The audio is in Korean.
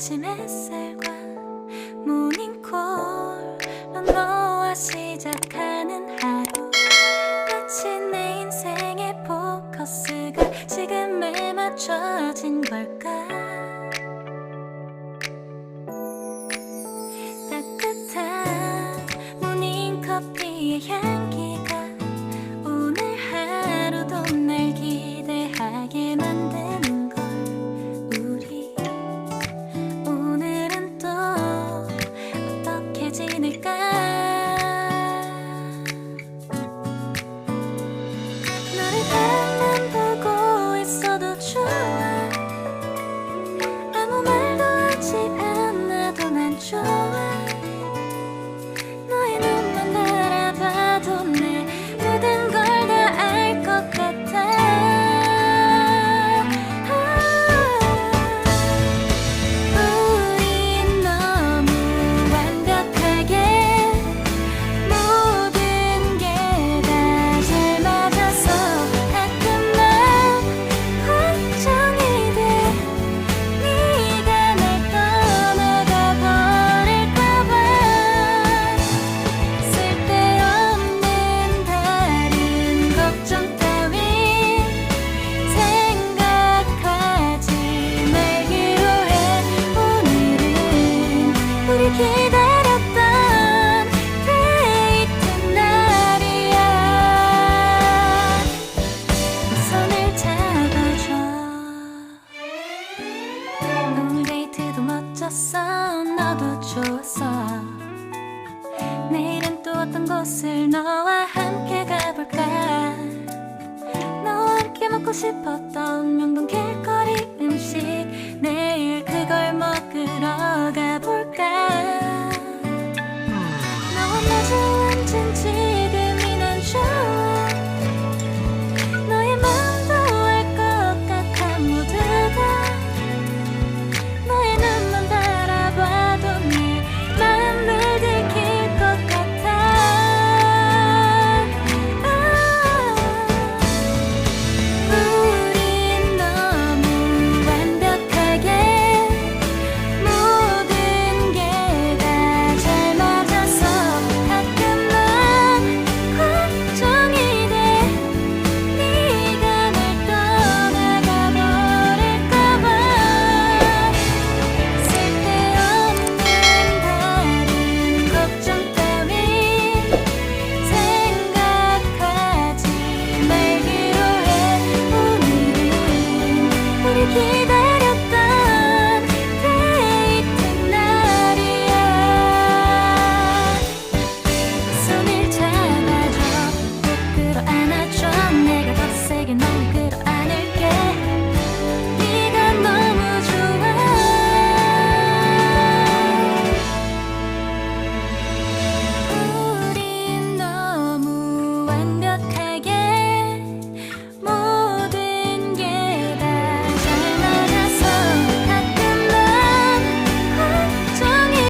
아침 햇살과 모닝콜로 너와 시작하는 하루, 마치 내 인생의 포커스가 지금에 맞춰진 걸까. 따뜻한 모닝커피의 향기가 오늘 하루도 날 기대하게 만드는 걸. 우리 오늘은 또 어떻게 지낼까. 너를 바라만 보고 있어도 좋아. 아무 말도 하지 않아도 난 좋아. 너의 눈만 바라봐도 내 모든 걸 다 알 것 같아. 우린 너무 완벽하게 모든 게 다 잘 맞아서 가끔 난 걱정이 돼. 네가 날 떠나가 버릴까 봐. 쓸데없는 다른 걱정 따윈 생각하지 말기로 해. 오늘은 우리 기다렸던 데이트 날이야. 손을 잡아줘. 오늘 데이트도 멋졌어. 너도 좋았어. 내일은 또 어떤 곳을 너와 함께 가볼까. 너와 함께 먹고 싶었던 명동 길거리 음식, 내일 그걸 먹으러 가볼까. 너와 마주 앉은 지금이 난 좋아. 너의 마음도 알 것 같아. 모두 다 너의 눈만 바라봐도 내 마음을 들킬 것 같아. 우린 너무 완벽하게 모든 게 다 잘 맞아서 가끔 난 걱정이 돼. 네가 날 떠나가 버릴까 봐. 쓸데없는 다른 걱정 따윈 생각하지 말기로 해. 오늘은 우리 기다렸던